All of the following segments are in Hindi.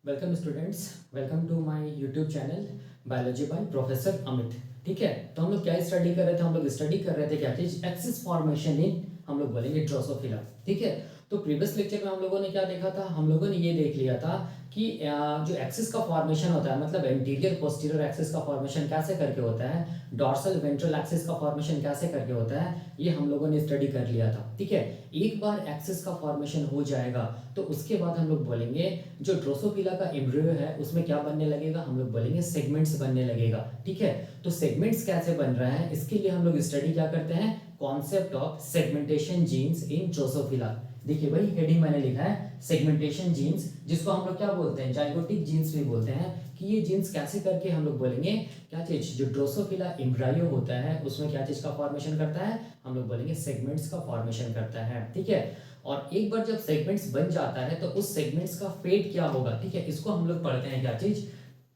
Welcome students, welcome to my YouTube channel biology by professor Amit. ठीक है, तो हम लोग क्या स्टडी कर रहे थे? हम लोग स्टडी कर रहे थे क्या चीज? एक्सिस फॉर्मेशन इन, हम लोग बोलेंगे ड्रोसोफिला। ठीक है, तो प्रीवियस लेक्चर में हम लोगों ने क्या देखा था? हम लोगों ने ये देख लिया था कि जो एक्सिस का फॉर्मेशन होता है, मतलब एंटीरियर पोस्टीरियर एक्सिस का फॉर्मेशन कैसे करके होता है, डॉर्सल वेंट्रल एक्सिस का फॉर्मेशन कैसे करके होता है, ये हम लोगों ने स्टडी कर लिया था। ठीक है, एक बार एक्सिस का फॉर्मेशन हो जाएगा तो उसके बाद हम लोग बोलेंगे जो ड्रोसोफिला का एम्ब्रियो है उसमें क्या बनने लगेगा? हम लोग बोलेंगे सेगमेंट्स बनने लगेगा। ठीक है, तो सेगमेंट्स कैसे बन रहा है इसके लिए हम लोग स्टडी क्या करते हैं? Concept of segmentation genes in Drosophila. देखिए भाई, हेडिंग मैंने लिखा है सेगमेंटेशन जीन्स, जिसको हम लोग क्या बोलते हैं? जाइगोटिक जीन्स भी बोलते हैं। कि ये जीन्स कैसे करके हम लोग बोलेंगे क्या चीज, जो ड्रोसोफिला एम्ब्रायो होता है उसमें क्या चीज का फॉर्मेशन करता है? हम लोग बोलेंगे सेगमेंट्स का फॉर्मेशन करता है। ठीक है, और एक बार जब सेगमेंट्स बन जाता है तो उस सेगमेंट्स का फेट क्या होगा? ठीक है, इसको हम लोग पढ़ते हैं क्या चीज?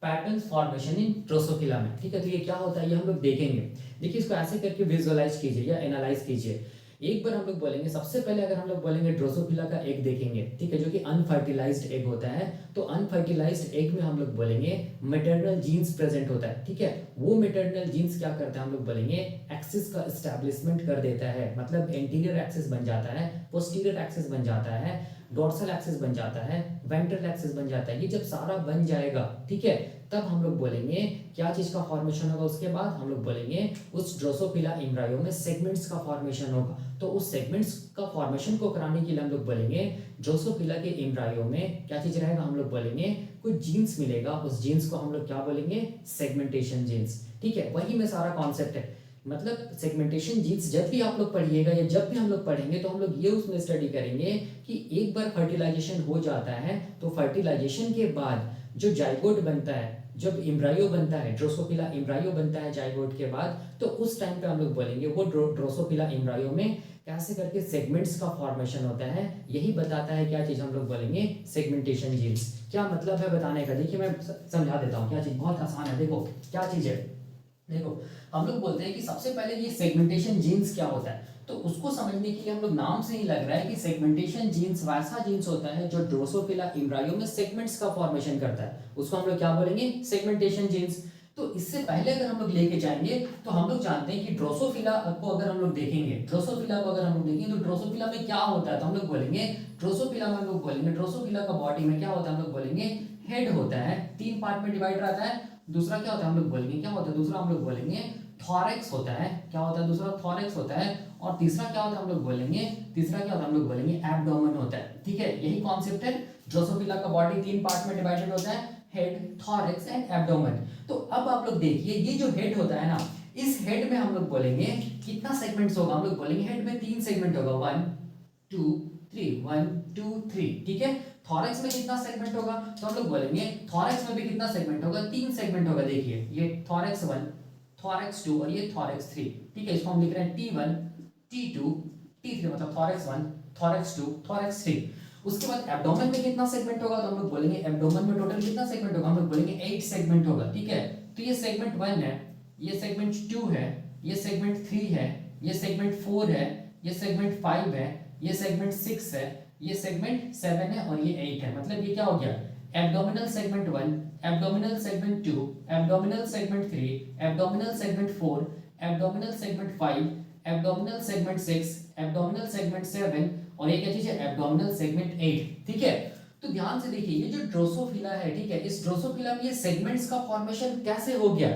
पैटर्न फॉर्मेशन इन ड्रोसोफिला में। ठीक है, तो ये क्या होता है ये हम लोग देखेंगे। देखिए, इसको ऐसे करके विजुअलाइज कीजिए या एनालाइज कीजिए। एक बार हम लोग बोलेंगे, सबसे पहले अगर हम लोग बोलेंगे ड्रोसोफिला का एग देखेंगे, ठीक है, जो कि अनफर्टिलाइज्ड एग होता है, तो अनफर्टिलाइज्ड एग में हम लोग बोलेंगे मैटरनल जीन्स प्रेजेंट होता है। ठीक है, वो मैटरनल जीन्स क्या करता है? हम लोग बोलेंगे एक्सिस का एस्टैब्लिशमेंट कर देता है, मतलब एंटीरियर एक्सिस बन जाता है, पोस्टीरियर एक्सिस बन जाता है, डोर्सल एक्सिस बन जाता है, वेंट्रल एक्सिस बन जाता है। ये जब सारा बन जाएगा, ठीक है, तब हम लोग बोलेंगे क्या चीज का फॉर्मेशन होगा? उसके बाद हम लोग बोलेंगे उस ड्रोसोफिला एम्ब्रायो में सेगमेंट्स का फॉर्मेशन होगा। तो उस सेगमेंट्स का फॉर्मेशन को कराने के लिए हम लोग बोलेंगे ड्रोसोफिला के एम्ब्रायो में क्या चीज रहेगा? हम लोग बोलेंगे कुछ जीन्स मिलेगा, उस जीन्स को हम लोग क्या बोलेंगे? Segmentation genes. ठीक है, वही में सारा कॉन्सेप्ट है। मतलब सेगमेंटेशन जीन्स जब भी आप लोग पढ़िएगा या जब भी हम लोग पढ़ेंगे तो हम लोग ये उसमें स्टडी करेंगे कि एक बार फर्टिलाइजेशन हो जाता है तो फर्टिलाइजेशन के बाद जो जाइगोट बनता है, जब एम्ब्रायो बनता है, ड्रोसोफिला एम्ब्रायो बनता है जाइगोट के बाद, तो उस टाइम पे हम लोग बोलेंगे वो ड्रोसोफिला एम्ब्रायो में कैसे करके सेगमेंट्स का फॉर्मेशन होता है। यही बताता है क्या चीज? हम लोग बोलेंगे सेगमेंटेशन जीन्स। क्या मतलब है बताने का? देखिए मैं समझा देता हूँ क्या चीज, बहुत आसान है। देखो क्या चीज है, देखो हम लोग बोलते हैं कि सबसे पहले ये सेगमेंटेशन जीन्स क्या होता है, तो उसको समझने के लिए हम लोग नाम से ही लग रहा है कि सेगमेंटेशन जीन्स वैसा जीन्स होता है जो ड्रोसोफिला एम्ब्रायो में सेगमेंट्स का फॉर्मेशन करता है, उसको हम लोग क्या बोलेंगे? Segmentation genes. तो इससे पहले अगर हम लोग लेके जाएंगे तो हम लोग जानते हैं कि ड्रोसोफिला को अगर हम लोग देखेंगे, ड्रोसोफिला को अगर हम लोग देखेंगे तो ड्रोसोफिला में क्या होता है? तो हम लोग बोलेंगे ड्रोसोफिला में हम लोग बोलेंगे ड्रोसोफिला का बॉडी में क्या होता है? हम लोग बोलेंगे हेड होता है, 3 पार्ट में डिवाइड रहता है। दूसरा क्या होता है? हम लोग बोलेंगे क्या होता है? दूसरा हम लोग बोलेंगे थॉरेक्स होता है। क्या होता है? दूसरा थॉरेक्स होता है। और तीसरा क्या होता है? हम लोग बोलेंगे, तीसरा क्या होता है? हम लोग बोलेंगे एब्डोमेन होता है। ठीक है, यही कॉन्सेप्ट है। ड्रोसोफिला का बॉडी 3 पार्ट में डिवाइडेड होता है, हेड, थॉरेक्स एंड एब्डोमेन। तो अब आप लोग देखिए, ये जो हेड होता है ना, इस हेड में हम लोग बोलेंगे कितना सेगमेंट्स होगा? हम लोग बोलेंगे हेड में 3 सेगमेंट होगा, 1 2 3, 1 2 3। ठीक है, थॉरेक्स में कितना सेगमेंट होगा? तो हम लोग बोलेंगे थॉरेक्स में भी कितना सेगमेंट होगा? 3 सेगमेंट होगा। देखिए ये थॉरेक्स 1, थॉरेक्स 2 और ये थॉरेक्स 3। ठीक है, इसको हम लिख रहे हैं T1 T2 T3, मतलब थॉरेक्स 1 थॉरेक्स 2 थॉरेक्स 3। उसके बाद एब्डोमेन में कितना सेगमेंट होगा? तो हम लोग बोलेंगे एब्डोमेन में टोटल कितना सेगमेंट होगा? हम लोग बोलेंगे 8 सेगमेंट होगा। ठीक है, तो ये सेगमेंट 1 है, ये सेगमेंट 2 है, ये सेगमेंट 3 है, ये सेगमेंट 4 है, ये सेगमेंट 5 है, ये सेगमेंट 6 है, ये सेगमेंट 7 है और ये 8 है। मतलब ये क्या हो गया? Abdominal segment 1, abdominal segment 2, abdominal segment 3, abdominal segment 4, abdominal segment 5, abdominal segment 6, abdominal segment 7 और ये क्या चीज है? Abdominal segment 8। ठीक है, तो ध्यान से देखिए ये जो ड्रोसोफिला है, ठीक है, इस ड्रोसोफिला में ये सेगमेंट्स का फॉर्मेशन कैसे हो गया?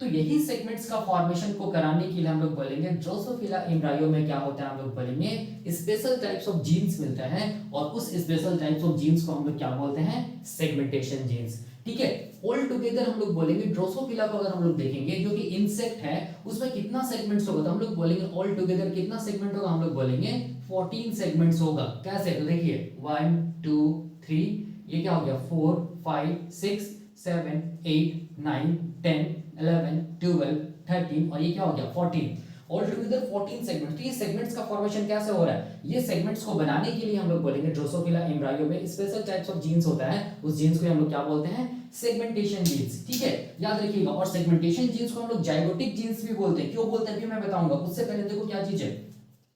तो यही सेगमेंट्स का फॉर्मेशन को कराने के लिए हम लोग बोलेंगे ड्रोसोफिला एम्ब्रायो में क्या होता है? हम लोग बोलेंगे स्पेशल टाइप्स ऑफ जीन्स मिलता है, और उस स्पेशल टाइप्स ऑफ जीन्स को हम लोग क्या बोलते हैं? Segmentation genes. ठीक है, ऑल टुगेदर हम लोग बोलेंगे ड्रोसोफिला को अगर हम लोग देखेंगे जो कि इंसेक्ट है, उसमें कितना सेगमेंट्स होगा? तो हम लोग बोलेंगे ऑल टुगेदर कितना सेगमेंट होगा? हम लोग बोलेंगे 14 सेगमेंट्स होगा। कैसे? तो देखिए 1 2 3, ये क्या हो गया? 4 5 6 7 8 9 10 11 12 13 और ये क्या हो गया? 14। All together 14 segments. तो ये सेगमेंट्स का फॉर्मेशन कैसे हो रहा है? ये सेगमेंट्स को बनाने के लिए हम लोग बोलेंगे ड्रोसोफिला एम्ब्रायो में स्पेशल टाइप्स ऑफ जीन्स होता है, उस जीन्स को हम लोग क्या बोलते हैं? Segmentation genes. ठीक है, याद रखिएगा। और सेगमेंटेशन जीन्स को हम लोग जाइगोटिक जीन्स भी बोलते हैं। क्यों बोलते हैं अभी मैं बताऊंगा, उससे पहले देखो क्या चीज है।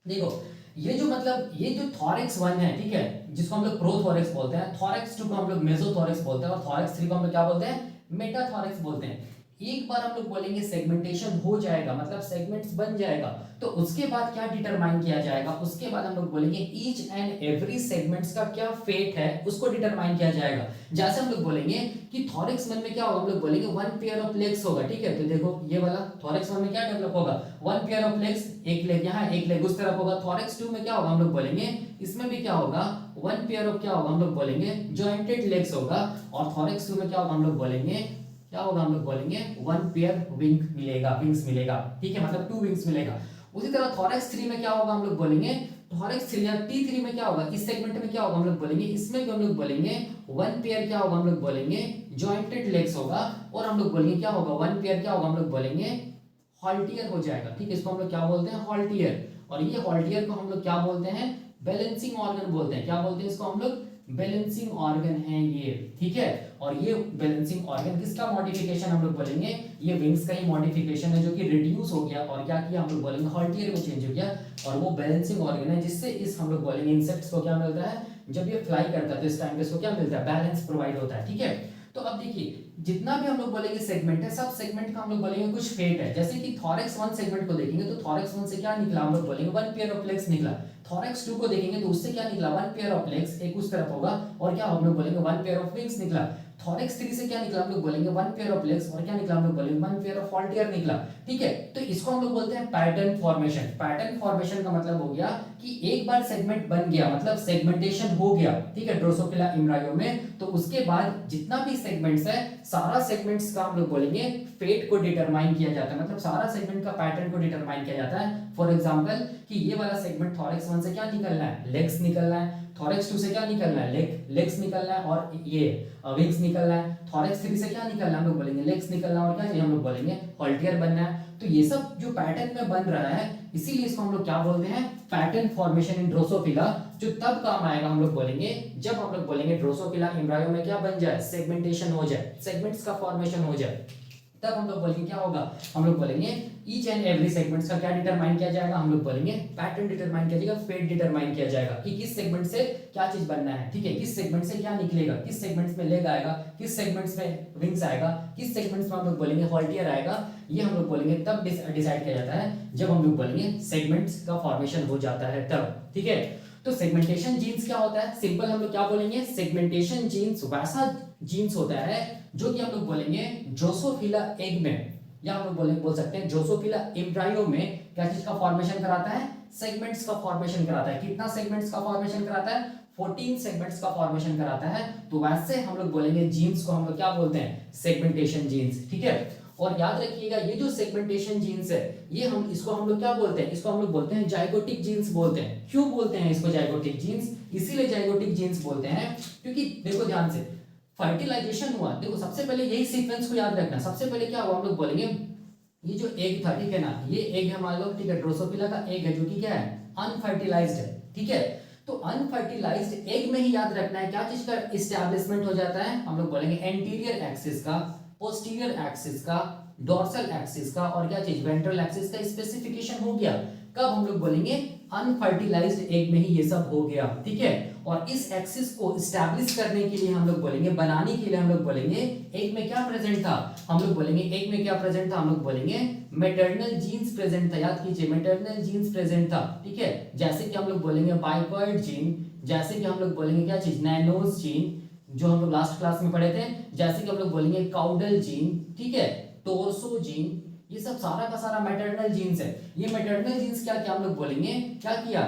देखो ये जो मतलब ये जो थॉरेक्स 1 है, ठीक है, जिसको हम लोग प्रोथोरेक्स बोलते हैं, थोरेक्स 2 को हम लोग मेसोथोरेक्स बोलते हैं और थोरेक्स 3 को हम लोग क्या बोलते हैं, मेटाथोरेक्स बोलते हैं। एक बार हम लोग बोलेंगे सेगमेंटेशन हो जाएगा, मतलब सेगमेंट्स बन जाएगा, तो उसके बाद क्या डिटरमाइन किया जाएगा, उसके बाद हम लोग बोलेंगे ईच एंड एवरी सेगमेंट्स का क्या फेट है उसको डिटरमाइन किया जाएगा। जैसे हम लोग बोलेंगे कि थोरेक्स 1 में क्या होगा, हम लोग बोलेंगे 1 पेयर ऑफ लेग्स होगा, ठीक है। तो देखो ये वाला थोरेक्स 1 में क्या डेवलप होगा, 1 पेयर ऑफ लेग्स, एक लेग यहाँ एक लेग उस तरफ होगा। थोरेक्स 2 में क्या होगा, हम लोग बोलेंगे इसमें भी क्या होगा, 1 पेयर ऑफ क्या होगा, हम लोग बोलेंगे जॉइंटेड लेग्स होगा। और थोरेक्स 2 में क्या होगा, हम लोग बोलेंगे क्या होगा, हम लोग बोलेंगे 1 पेयर विंग मिलेगा, विंग्स मिलेगा, ठीक है, मतलब 2 विंग्स मिलेगा। उसी तरह थोरेक्स 3 में क्या होगा, हम लोग बोलेंगे थोरेक्स 3 या T3 में क्या होगा, इस सेगमेंट में क्या होगा, हम लोग बोलेंगे इसमें भी हम लोग बोलेंगे 1 पेयर क्या होगा, हम लोग बोलेंगे जॉइंटेड लेग्स होगा। और हम लोग बोलेंगे क्या होगा, 1 पेयर क्या होगा, हम लोग बोलेंगे हॉल्टियर हो जाएगा, ठीक है। इसको हम लोग क्या बोलते हैं, हॉल्टियर। और ये हॉल्टियर को हम लोग क्या बोलते हैं, बैलेंसिंग ऑर्गन बोलते हैं। क्या बोलते हैं इसको हम लोग, बैलेंसिंग ऑर्गन है ये, ठीक है। और ये बैलेंसिंग ऑर्गन किसका मॉडिफिकेशन हम लोग बोलेंगे, ये विंग्स का ही मॉडिफिकेशन है जो कि रिड्यूस हो गया और क्या किया हम लोग बोलेंगे हॉल्टियर में चेंज हो गया। और वो बैलेंसिंग ऑर्गन है जिससे इस हम लोग बोलेंगे इंसेक्ट्स को क्या मिलता है, जब ये फ्लाई करता है तो इस टाइम पे इसको क्या मिलता है, बैलेंस प्रोवाइड होता है, ठीक है। तो अब देखिए जितना भी हम लोग बोलेंगे सेगमेंट है, सब सेगमेंट का हम लोग बोलेंगे कुछ फेट है। जैसे कि थोरेक्स 1 सेगमेंट को देखेंगे तो थोरेक्स 1 से क्या निकला, हम लोग बोलेंगे 1 पेयर ऑफ लेग्स निकला। थोरेक्स 2 को देखेंगे तो उससे क्या निकला, 1 पेयर ऑफ लेग्स एक उस तरफ होगा और क्या हम लोग बोलेंगे 1 पेयर ऑफ विंग्स निकला। थोरेक्स 3 से क्या निकला, हम लोग बोलेंगे 1 पेयर ऑफ लेग्स और क्या निकला, हम लोग बोलेंगे 1 पेयर ऑफ हॉल्टियर निकला, ठीक है। तो इसको हम लोग बोलते हैं पैटर्न फॉर्मेशन। पैटर्न फॉर्मेशन का मतलब हो गया कि एक बार सेगमेंट बन गया, मतलब सेगमेंटेशन हो गया, ठीक है, ड्रोसोफिला एम्ब्रायो में, तो उसके बाद जितना भी सेगमेंट्स है सारा सेगमेंट्स का हम लोग बोलेंगे फेट को डिटरमाइन किया जाता है, मतलब सारा सेगमेंट का पैटर्न को डिटरमाइन किया जाता है। फॉर एग्जांपल कि ये वाला सेगमेंट थोरेक्स 1 से क्या निकलना है, लेग्स निकलना है। थोरेक्स 2 से क्या निकलना है, लेग्स निकलना है और ये विंग्स निकलना है। थोरेक्स 3 से क्या निकलना है, हम लोग बोलेंगे लेग्स निकलना है और क्या चाहिए, हम लोग बोलेंगे हॉल्टियर बनना है। तो ये सब जो पैटर्न में बन रहा है, इसीलिए इसको हम लोग क्या बोलते हैं, पैटर्न फॉर्मेशन इन ड्रोसोफिला, जो तब काम आएगा हम लोग बोलेंगे जब हम लोग बोलेंगे ड्रोसोफिला एम्ब्रायो में क्या बन जाए, सेगमेंटेशन हो जाए, सेगमेंट्स का फॉर्मेशन हो जाए, तब हम लोग बोलेंगे क्या होगा, हम लोग बोलेंगे ईच एंड एवरी सेगमेंट्स का क्या डिटरमाइन किया जाएगा, हम लोग बोलेंगे पैटर्न डिटरमाइन किया जाएगा, फेट डिटरमाइन किया जाएगा कि किस सेगमेंट से क्या चीज बनना है, ठीक है, किस सेगमेंट से क्या निकलेगा, किस सेगमेंट्स में लेग आएगा, किस सेगमेंट्स में विंग्स आएगा, किस सेगमेंट्स में हम लोग बोलेंगे हॉल्टियर आएगा। ये हम लोग बोलेंगे तब डिसाइड किया जाता है जब हम लोग बोलेंगे सेगमेंट्स का फॉर्मेशन हो जाता है तब, ठीक है। तो सेगमेंटेशन जीन्स क्या होता है, सिंपल हम लोग क्या बोलेंगे, सेगमेंटेशन जीन्स वैसा जीन्स होता है जो कि हम लोग बोलेंगे ड्रोसोफिला एग में, या हम लोग बोल सकते हैं ड्रोसोफिला एम्ब्रायो में क्या चीज का फॉर्मेशन कराता है, सेगमेंट्स का फॉर्मेशन कराता है। कितना सेगमेंट्स का फॉर्मेशन कराता है, 14 सेगमेंट्स का फॉर्मेशन कराता है। तो वैसे हम लोग बोलेंगे जीन्स को हम लोग क्या बोलते हैं, सेगमेंटेशन जीन्स, ठीक है। और याद रखिएगा ये जो सेगमेंटेशन जीन्स है, ये हम इसको हम लोग क्या बोलते हैं, इसको हम लोग बोलते हैं जाइगोटिक जीन्स बोलते हैं। क्यों बोलते हैं इसको जाइगोटिक जीन्स, इसीलिए जाइगोटिक जीन्स बोलते हैं क्योंकि देखो ध्यान से, फर्टिलाइजेशन हुआ, देखो सबसे पहले यही सीक्वेंस को याद रखना। सबसे पहले क्या हुआ, हम लोग बोलेंगे ये जो एग था, ठीक है ना, ये एग है मान लो, ठीक है, ड्रोसोफिला का एग है जो कि क्या है, अनफर्टिलाइज्ड है, ठीक है। तो अनफर्टिलाइज्ड एग में ही याद रखना है क्या चीज का इस्टेब्लिशमेंट हो जाता है, हम लोग बोलेंगे एंटीरियर एक्सिस का, पोस्टीरियर एक्सिस का, डोर्सल एक्सिस का और क्या चीज वेंट्रल एक्सिस का स्पेसिफिकेशन हो गया। कब हम लोग बोलेंगे, अनफर्टिलाइज्ड एग में ही ये सब हो गया, ठीक है। और इस एक्सिस को एस्टैब्लिश करने के लिए हम लोग बोलेंगे, बनाने के लिए हम लोग बोलेंगे एग में क्या प्रेजेंट था, हम लोग बोलेंगे एग में क्या प्रेजेंट था, हम लोग बोलेंगे मैटरनल जीन्स प्रेजेंट था। याद कीजिए मैटरनल जीन्स प्रेजेंट था, ठीक है। जैसे कि हम लोग बोलेंगे बाइकॉइड जीन, जैसे कि हम लोग बोलेंगे क्या चीज, नैनोज जीन जो हम लोग लास्ट क्लास में पढ़े थे, जैसे कि हम लोग बोलेंगे काउडल जीन, ठीक है, टोर्सो जीन, ये सब सारा का सारा मैटरनल जीन्स है। ये मैटरनल जीन्स क्या क्या हम लोग बोलेंगे, क्या किया,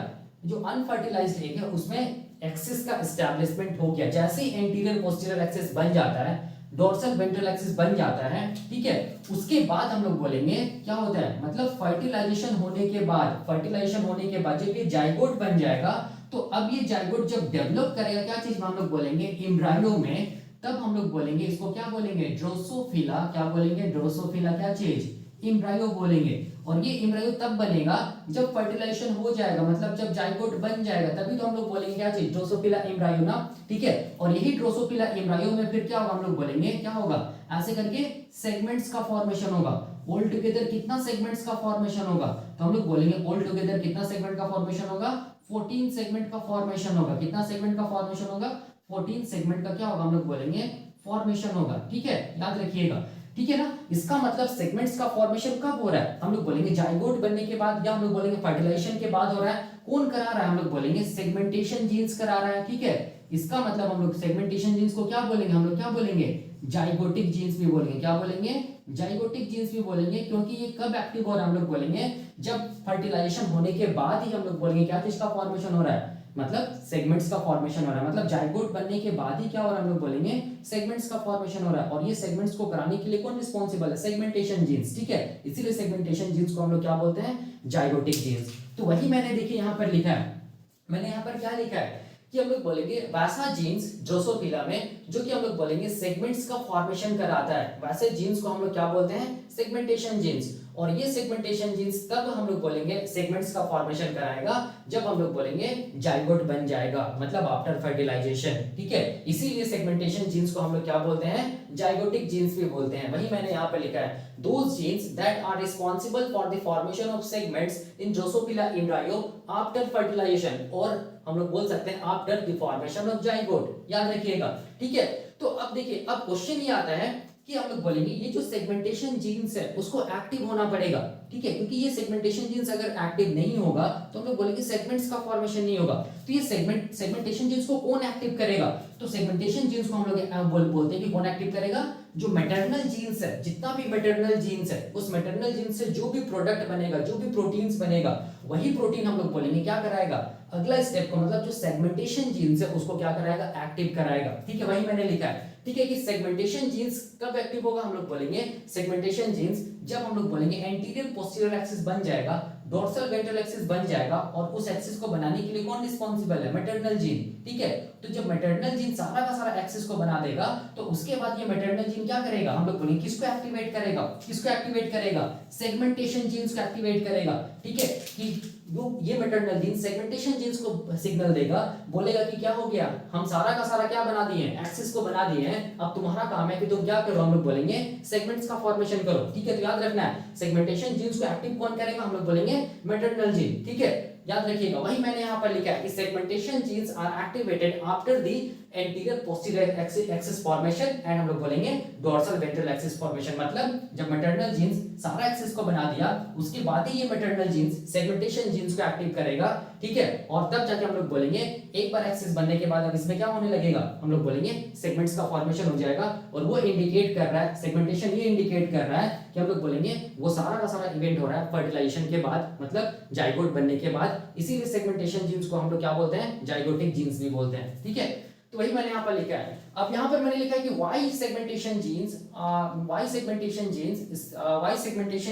जो अनफर्टिलाइज्ड एग है उसमें एक्सिस का एस्टैब्लिशमेंट हो गया। जैसे ही एंटीरियर पोस्टीरियर एक्सिस बन जाता है, डोर्सल वेंट्रल एक्सिस बन जाता है, ठीक है, उसके बाद हम लोग बोलेंगे क्या होता है, मतलब फर्टिलाइजेशन होने के बाद, फर्टिलाइजेशन होने के बाद जब ये जाइगोट बन जाएगा, तो अब ये जाइगोट जब डेवलप करेगा क्या चीज हम लोग बोलेंगे, एम्ब्रायो में, तब हम लोग बोलेंगे इसको क्या बोलेंगे, ड्रोसोफिला, क्या बोलेंगे, ड्रोसोफिला क्या चीज, एम्ब्रायो बोलेंगे। और ये एम्ब्रायो तब बनेगा जब फर्टिलाइजेशन हो जाएगा, मतलब जब जाइगोट बन जाएगा, तभी तो हम लोग बोलेंगे क्या चीज, ड्रोसोफिला एम्ब्रायो ना, ठीक है। और यही ड्रोसोफिला एम्ब्रायो में फिर क्या होगा, हम लोग बोलेंगे क्या होगा, ऐसे करके सेगमेंट्स का फॉर्मेशन होगा। ऑल टुगेदर कितना सेगमेंट्स का फॉर्मेशन होगा, तो हम लोग बोलेंगे ऑल टुगेदर कितना सेगमेंट का फॉर्मेशन होगा, 14 सेगमेंट का फॉर्मेशन होगा। कितना सेगमेंट का फॉर्मेशन होगा? 14 सेगमेंट का क्या होगा हम लोग बोलेंगे फॉर्मेशन होगा। ठीक है, याद रखिएगा। ठीक है ना, इसका मतलब सेगमेंट्स का फॉर्मेशन कब हो रहा है? हम लोग बोलेंगे जाइगोट बनने के बाद, या हम लोग बोलेंगे फर्टिलाइजेशन के बाद हो रहा है। कौन करा रहा है? हम लोग बोलेंगे सेगमेंटेशन जीन्स करा रहा है। ठीक है, इसका मतलब हम लोग सेगमेंटेशन जीन्स को क्या बोलेंगे? हम लोग क्या बोलेंगे? जाइगोटिक जीन्स भी बोलेंगे। क्या बोलेंगे? जाइगोटिक जीन्स भी बोलेंगे, क्योंकि ये कब एक्टिव हो रहा है? हम लोग बोलेंगे जब फर्टिलाइजेशन होने के बाद ही हम लोग बोलेंगे क्या चीज का फॉर्मेशन हो रहा है, मतलब सेगमेंट्स का फॉर्मेशन हो रहा है। मतलब जाइगोट बनने के बाद ही क्या हो रहा है? हम लोग बोलेंगे सेगमेंट्स का फॉर्मेशन हो रहा है। और ये सेगमेंट्स को कराने के लिए कौन रिस्पॉन्सिबल है? Segmentation genes. ठीक है, इसीलिए सेगमेंटेशन जीन्स को हम लोग क्या बोलते हैं? Zygotic genes. तो वही मैंने देखिए यहाँ पर लिखा है, मैंने यहाँ पर क्या लिखा है कि हम लोग बोलेंगे वैसा जीन्स ड्रोसोफिला में जो कि हम लोग बोलेंगे सेगमेंट्स का फॉर्मेशन कराता है, वैसे जीन्स को हम लोग क्या बोलते हैं? Segmentation genes. और ये सेगमेंटेशन जीन्स तब हम लोग बोलेंगे सेगमेंट्स का फॉर्मेशन कराएगा जब हम लोग बोलेंगे जाइगोट बन जाएगा, मतलब आफ्टर फर्टिलाइजेशन। ठीक है, इसीलिए सेगमेंटेशन जीन्स को हम लोग क्या बोलते हैं? जाइगोटिक जीन्स भी बोलते हैं। वही मैंने यहाँ पे लिखा है, those genes that are responsible for the formation of segments in Drosophila embryo after fertilization, और हम लोग बोल सकते हैं after the formation of zygote। याद रखिएगा। ठीक है, तो अब देखिए, अब क्वेश्चन ये आता है कि हम लोग बोलेंगे ये जो सेगमेंटेशन जीन्स है उसको एक्टिव होना पड़ेगा। ठीक है, क्योंकि ये सेगमेंटेशन जीन्स अगर एक्टिव नहीं होगा तो हम लोग बोलेंगे सेगमेंट्स का फॉर्मेशन नहीं होगा। तो ये सेगमेंटेशन जीन्स को कौन एक्टिव करेगा? तो सेगमेंटेशन जीन्स को हम लोग बोलते हैं कि कौन एक्टिव करेगा? जो मैटरनल जीन्स है, जितना भी मैटरनल जीन्स है, उस मैटरनल जीन्स से जो भी प्रोडक्ट बनेगा, जो भी प्रोटीन्स बनेगा, वही प्रोटीन हम लोग बोलेंगे क्या कराएगा? अगला स्टेप को, मतलब जो सेगमेंटेशन जीन्स है उसको क्या कराएगा? एक्टिव कराएगा। ठीक है, वही मैंने लिखा है। ठीक है, कि सेगमेंटेशन जीन्स कब एक्टिव होगा? हम लोग बोलेंगे सेगमेंटेशन जीन्स जब हम लोग बोलेंगे एंटीरियर पोस्टीरियर एक्सिस बन जाएगा, डोर्सल वेंट्रल एक्सिस बन जाएगा, और उस एक्सिस को बनाने के लिए कौन रिस्पॉन्सिबल है? Maternal gene. ठीक है, तो जब मैटरनल जीन सारा का सारा एक्सिस को बना देगा तो उसके बाद ये मैटरनल जीन क्या करेगा? हम लोग बोलेंगे किसको एक्टिवेट करेगा? किसको एक्टिवेट करेगा? सेगमेंटेशन जीन्स को एक्टिवेट करेगा। ठीक है, कि ये मैटरनल जीन सेगमेंटेशन जीन्स को सिग्नल देगा, बोलेगा कि क्या हो गया, हम सारा का सारा क्या बना दिए? एक्सिस को बना दिए हैं, अब तुम्हारा काम है कि तुम क्या करो? हम लोग बोलेंगे सेगमेंट्स का फॉर्मेशन करो। ठीक है, तो याद रखना है सेगमेंटेशन जीन्स को एक्टिव कौन करेगा? हम लोग बोलेंगे मैटरनल जीन। ठीक है, याद रखिएगा। वही मैंने यहाँ पर लिखा है कि segmentation genes are activated after the anterior posterior axis formation and हम लोग बोलेंगे डोर्सल वेंट्रल एक्सिस फॉर्मेशन। मतलब जब मैटरनल जीन्स सारा एक्सिस को बना दिया उसके बाद ही ये मैटरनल जीन्स सेगमेंटेशन जीन्स को एक्टिव करेगा। ठीक है, और तब जाके हम लोग बोलेंगे एक बार एक्सिस बनने के बाद अब इसमें क्या होने लगेगा? हम लोग बोलेंगे सेगमेंट्स का फॉर्मेशन हो जाएगा। और वो इंडिकेट कर रहा है, सेगमेंटेशन ये इंडिकेट कर रहा है कि हम लोग बोलेंगे वो सारा का सारा इवेंट हो रहा है फर्टिलाइजेशन के बाद, मतलब जाइगोट बनने के बाद। इसीलिए सेगमेंटेशन जीन्स को हम लोग क्या बोलते हैं? जाइगोटिक जीन्स भी बोलते हैं। ठीक है, तो वही मैंने यहाँ पर लिखा है। अब यहाँ पर मैंने लिखा है कि why segmentation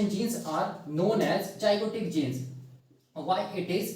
genes are known as zygotic genes, why it is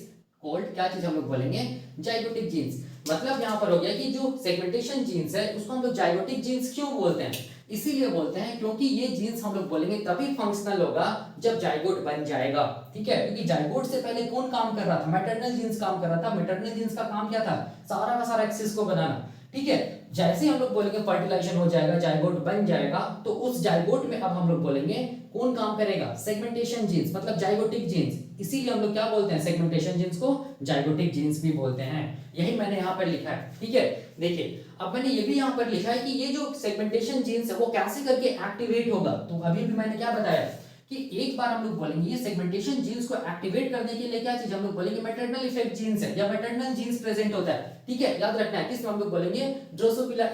called, क्या चीज हम लोग बोलेंगे? Zygotic genes. मतलब यहाँ पर हो गया कि जो सेगमेंटेशन जीन्स है उसको हम लोग जाइगोटिक जीन्स क्यों बोलते हैं? इसीलिए बोलते हैं क्योंकि ये जीन्स हम लोग बोलेंगे तभी फंक्शनल होगा जब जाइगोट बन जाएगा। ठीक है, क्योंकि जाइगोट से पहले कौन काम कर रहा था? मैटरनल जीन्स काम कर रहा था। मैटरनल जीन्स का काम क्या था? सारा का सारा एक्सिस को बनाना। ठीक है, जैसे हम लोग बोलेंगे फर्टिलाइजेशन हो जाएगा, जाइगोट बन जाएगा, तो उस जाइगोट में अब हम लोग बोलेंगे कौन काम करेगा? सेगमेंटेशन जीन्स, मतलब जाइगोटिक जीन्स। इसीलिए हम लोग क्या बोलते हैं? सेगमेंटेशन जीन्स को जाइगोटिक जीन्स भी बोलते हैं। यही मैंने यहाँ पर लिखा है। ठीक है, देखिए अब मैंने ये भी यहाँ पर लिखा है कि ये जो सेगमेंटेशन जीन्स है वो कैसे करके एक्टिवेट होगा। तो अभी भी मैंने क्या बताया कि एक बार हम लोग बोलेंगे ये सेगमेंटेशन जीन्स को एक्टिवेट करने के लिए क्या चीज हम लोग बोलेंगे? मैटरनल इफेक्ट जीन्स है या मैटरनल जीन्स प्रेजेंट होता है। ठीक है, याद रखना है किसमें? हम लोग बोलेंगे ड्रोसोफिला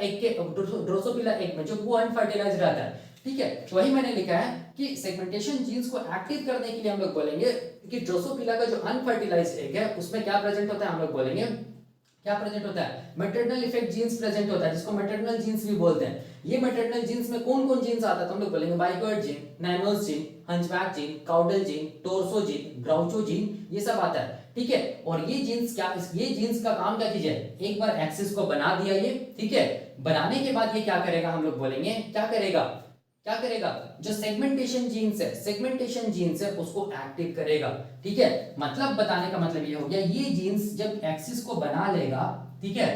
एग में, जो वो अनफर्टिलाइज्ड रहता है। ठीक है, तो वही मैंने लिखा है कि सेगमेंटेशन जीन्स को एक्टिव करने के लिए हम लोग बोलेंगे कि ड्रोसोफिला का जो अनफर्टिलाइज्ड एग है उसमें क्या प्रेजेंट होता है? हम लोग बोलेंगे क्या प्रेजेंट होता है? मैटरनल इफेक्ट जीन्स प्रेजेंट होता है, जिसको मैटरनल जीन्स भी बोलते हैं। ये मैटरनल जीन्स में कौन कौन जीन्स आता है? तो हम लोग बोलेंगे bicoid gene, nanos gene, hunchback gene, caudal gene, torso gene, groucho gene, ये सब आता है। ठीक है, और ये जीन्स का काम क्या कीजिए? एक बार एक्सिस को बना दिया ये, ठीक है, बनाने के बाद ये क्या करेगा? हम लोग बोलेंगे क्या करेगा? जो सेगमेंटेशन जीन्स है उसको एक्टिव करेगा। ठीक है, मतलब बताने का मतलब ये हो गया, ये जीन्स जब एक्सिस को बना लेगा, ठीक है,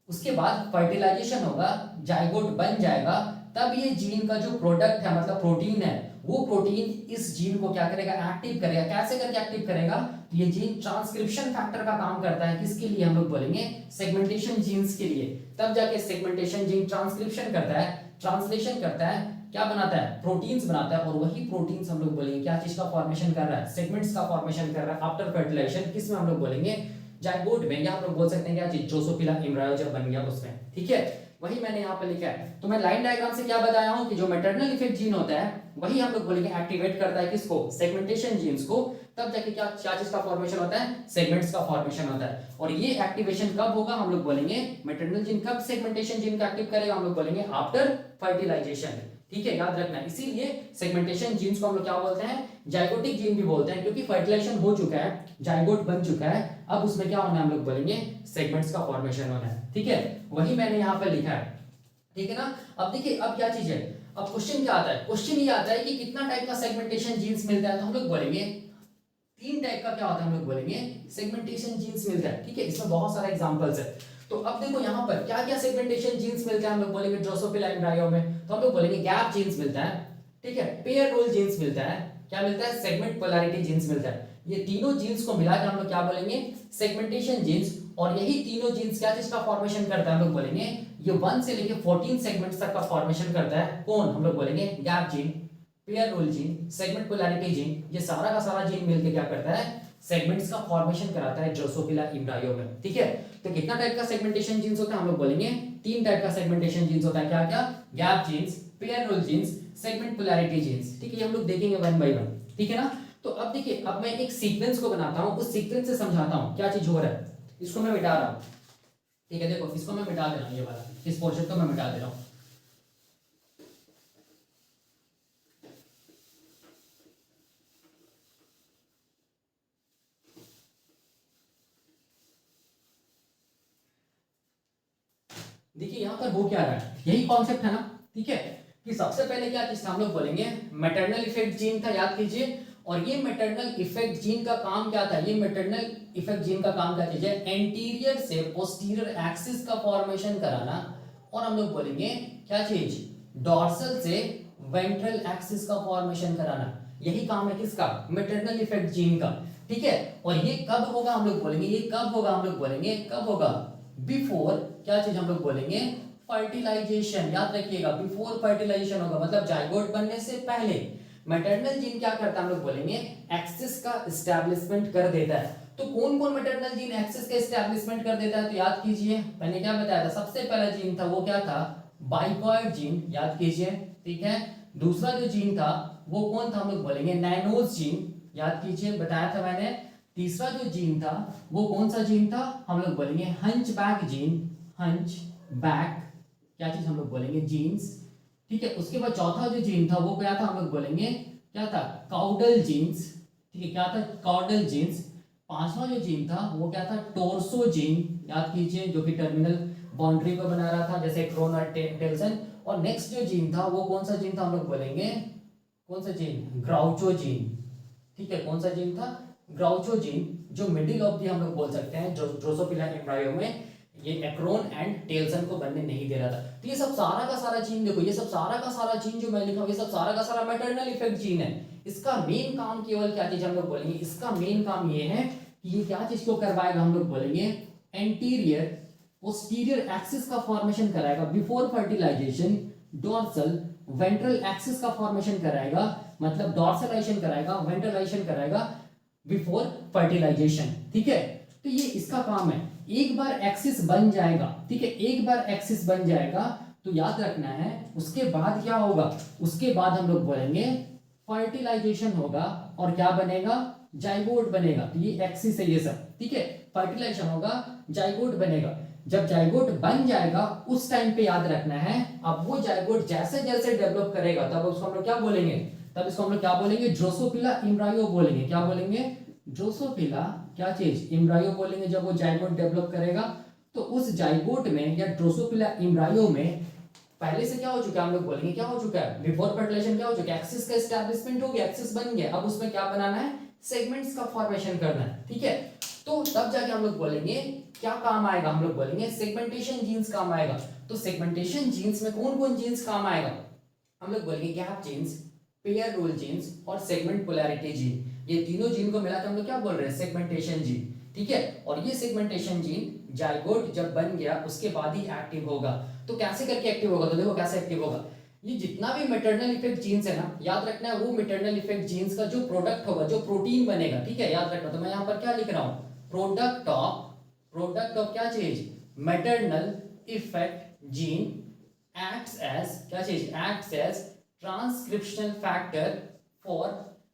उसके बाद फर्टिलाइजेशन होगा, जाइगोट बन जाएगा, तब ये जीन का जो प्रोडक्ट है, मतलब प्रोटीन है, वो प्रोटीन इस जीन को क्या करेगा? एक्टिव करेगा। कैसे करके एक्टिव करेगा? तो ये जीन ट्रांसक्रिप्शन फैक्टर का काम करता है, किसके लिए हम लोग बोलेंगे, सेगमेंटेशन जीन्स के लिए। तब जाके सेगमेंटेशन जीन ट्रांसक्रिप्शन करता है, ट्रांसलेशन करता है, क्या बनाता है, प्रोटीन्स बनाता है, और वही प्रोटीन्स हम लोग बोलेंगे क्या चीज का फॉर्मेशन कर रहा है, सेगमेंट्स का फॉर्मेशन कर रहा है आफ्टर फर्टिलाइजेशन। किसमें हम लोग बोलेंगे, जाइगोट में, या हम लोग बोल सकते हैं क्या चीज, ड्रोसोफिला एम्ब्रायो जब बन गया उसमें, ठीक है। वही मैंने यहाँ पे लिखा है। तो मैं लाइन डायग्राम से क्या बताया हूँ कि जो मैटरनल इफेक्ट जीन होता है वही हम लोग बोलेंगे एक्टिवेट करता है किसको, सेगमेंटेशन जीन्स को। तब जाके क्या क्या चीज का फॉर्मेशन होता है, सेगमेंट्स का फॉर्मेशन होता है। और ये एक्टिवेशन कब होगा, हम लोग बोलेंगे मैटरनल जीन कब सेगमेंटेशन जीन का एक्टिव करेगा, हम लोग बोलेंगे आफ्टर फर्टिलाइजेशन, ठीक है, याद रखना। इसीलिए सेगमेंटेशन जीन्स को हम लोग क्या बोलते हैं, जाइगोटिक जीन भी बोलते हैं, क्योंकि फर्टिलाइजेशन हो चुका है, जाइगोट बन चुका है, अब उसमें क्या होना है, हम लोग बोलेंगे सेगमेंट्स का फॉर्मेशन होना है, ठीक है। वही मैंने यहाँ पे लिखा है, ठीक है ना। अब देखिए अब क्या चीज है, अब क्वेश्चन क्या आता है, क्वेश्चन ये आता है कि कितना टाइप का सेगमेंटेशन जीन्स मिलता है, तो हम लोग बोलेंगे 3 टाइप का क्या होता है, हम लोग बोलेंगे सेगमेंटेशन जीन्स मिलता है, ठीक है। इसमें बहुत सारे एग्जांपल्स है। तो अब देखो यहाँ पर क्या क्या सेगमेंटेशन जीन्स मिलता है, हम लोग बोलेंगे ड्रोसोफिला एम्ब्रायो में, तो हम लोग बोलेंगे गैप जीन्स मिलता है, ठीक है, पेयर रोल जीन्स मिलता है, क्या मिलता है, सेगमेंट पोलैरिटी जीन्स मिलता है। ये तीनों जीन्स को मिलाकर हम लोग क्या बोलेंगे, सेगमेंटेशन जीन्स। और यही तीनों जीन्स क्या चीज का फॉर्मेशन करता है, हम लोग बोलेंगे ये 1 से लेके 14 सेगमेंट्स तक का फॉर्मेशन करता है। कौन, हम लोग बोलेंगे gap gene, pair rule gene, segment polarity gene, ये सारा का सारा जीन मिलकर क्या करता है, सेगमेंट्स का फॉर्मेशन कराता है ड्रोसोफिला एम्ब्रायो में, ठीक है। तो कितना टाइप का सेगमेंटेशन जीन्स होता है, हम लोग बोलेंगे 3 टाइप का सेगमेंटेशन जीन्स होता है, क्या क्या, gap genes, pair rule genes, segment polarity genes, ठीक है। ये हम लोग देखेंगे 1 बाय 1, ठीक है ना। तो अब देखिए अब मैं एक सीक्वेंस को बनाता हूं, उस सीक्वेंस से समझाता हूं क्या चीज हो रहा है। इसको मैं मिटा रहा हूं, ठीक है, देखो इसको मैं मिटा दे रहा हूं, ये वाला इस पोर्शन को मैं मिटा दे रहा हूं। देखिए यहां पर हो क्या रहा है, यही कॉन्सेप्ट है ना, ठीक है। कि सबसे पहले क्या चीज था, हम लोग बोलेंगे मैटरनल इफेक्ट जीन था, याद कीजिए। और ये मैटरनल इफेक्ट जीन का काम क्या था, ये मैटरनल इफेक्ट जीन का काम क्या कीजिए, एंटीरियर से पोस्टीरियर एक्सिस का फॉर्मेशन कराना। और हम लोग बोलेंगे क्या चीज, डॉर्सल से वेंट्रल एक्सिस का फॉर्मेशन कराना। यही काम है किसका, मैटरनल इफेक्ट जीन का, ठीक है। और ये कब होगा, हम लोग बोलेंगे ये कब होगा, हम लोग बोलेंगे कब होगा, बिफोर क्या चीज हम लोग बोलेंगे, फर्टिलाइजेशन। याद रखिएगा बिफोर फर्टिलाइजेशन होगा, मतलब जाइगोट बनने से पहले। मैटरनल जीन क्या करता है, हम लोग बोलेंगे एक्सिस का एस्टैब्लिशमेंट कर देता है। तो कौन कौन मैटरनल जीन एक्सिस का एस्टैब्लिशमेंट कर देता है, तो याद कीजिए मैंने क्या बताया था, सबसे पहला जीन था वो क्या था, बाइकॉइड जीन, याद कीजिए, ठीक है। दूसरा जो जीन था वो कौन था, हम लोग बोलेंगे नैनोज जीन, याद कीजिए बताया था मैंने। तीसरा जो जीन था वो कौन सा जीन था, हम लोग बोलेंगे हंचबैक जीन, हंचबैक क्या चीज हम लोग बोलेंगे, जीन्स, ठीक है। उसके बाद चौथा जो जीन था वो क्या था, हम लोग बोलेंगे क्या था, काउडल जीन्स, ठीक है, क्या था, काउडल जीन्स। पांचवा जो जीन था वो क्या था, टोर्सो जीन, याद कीजिए, जो कि टर्मिनल बाउंड्री को बना रहा था जैसे क्रोन और टेल्सन। और नेक्स्ट जो जीन था वो कौन सा जीन था, हम लोग बोलेंगे कौन सा जीन, ग्राउचो जीन, ठीक है। कौन सा जीन था, ग्राउचो जीन, जो मिडिल ऑफ दी हम लोग बोल सकते हैं, जो ड्रोसोफिला एम्ब्रायो में ये एक्रोन एंड टेल्सन को बनने नहीं दे रहा था। तो ये सब सारा का सारा जीन देखो, ये सब सारा का सारा जीन जो मैं लिखा हूं, ये सब सारा का सारा मैटरनल इफेक्ट जीन है। इसका मेन काम केवल क्या चीज हम लोग बोलेंगे, इसका मेन काम ये है कि ये क्या चीज को करवाएगा, हम लोग बोलेंगे एंटीरियर पोस्टीरियर एक्सिस का फॉर्मेशन कराएगा before fertilization, dorsal ventral axis का फॉर्मेशन कराएगा, मतलब डॉर्सलाइजेशन कराएगा, वेंट्रलाइजेशन कराएगा बिफोर फर्टिलाइजेशन, ठीक है। तो ये इसका काम है। एक बार एक्सिस बन जाएगा, ठीक है, एक बार एक्सिस बन जाएगा तो याद रखना है उसके बाद क्या होगा, उसके बाद हम लोग बोलेंगे फर्टिलाइजेशन होगा और क्या बनेगा, जाइगोट बनेगा। तो ये एक्सिस है ये सब, ठीक है, फर्टिलाइजेशन होगा, जाइगोट बनेगा। जब जाइगोट बन जाएगा उस टाइम पे याद रखना है, अब वो जाइगोट जैसे जैसे डेवलप करेगा तब उसको हम लोग क्या बोलेंगे, तब इसको हम लोग क्या बोलेंगे, ड्रोसोफिला एम्ब्रायो बोलेंगे। क्या बोलेंगे, ड्रोसोफिला क्या चीज, एम्ब्रायो बोलेंगे। जब वो जाइगोट डेवलप करेगा तो उस जाइगोट में या ड्रोसोफिला एम्ब्रायो में पहले से क्या हो चुका है, हम लोग बोलेंगे क्या हो चुका है, बिफोर फर्टिलाइजेशन क्या हो चुका है, एक्सिस का एस्टैब्लिशमेंट हो गया, एक्सिस बन गया। अब उसमें क्या बनाना है, सेगमेंट्स का फॉर्मेशन करना है, ठीक है। तो तब जाके हम लोग बोलेंगे क्या काम आएगा, हम लोग बोलेंगे सेगमेंटेशन जीन्स काम आएगा। तो सेगमेंटेशन जीन्स में कौन कौन जीन्स काम आएगा, हम लोग बोलेंगे gap genes, pair rule genes और सेगमेंट पोलैरिटी जीन। ये तीनों जीन को मिला के हम लोग क्या बोल रहे हैं, सेगमेंटेशन जीन, ठीक है। और ये सेगमेंटेशन जीन जाइगोट जब बन गया उसके बाद ही एक्टिव होगा। तो कैसे करके एक्टिव होगा, तो देखो कैसे एक्टिव होगा। ये जितना भी मैटरनल इफेक्ट जीन्स है ना, याद रखना है वो मैटरनल इफेक्ट जीन्स का जो प्रोडक्ट होगा, जो प्रोटीन बनेगा, ठीक है, याद रखना। तो मैं यहाँ पर क्या लिख रहा हूँ, प्रोडक्ट ऑफ क्या चीज, maternal effect gene acts as क्या चीज, acts as transcriptional factor for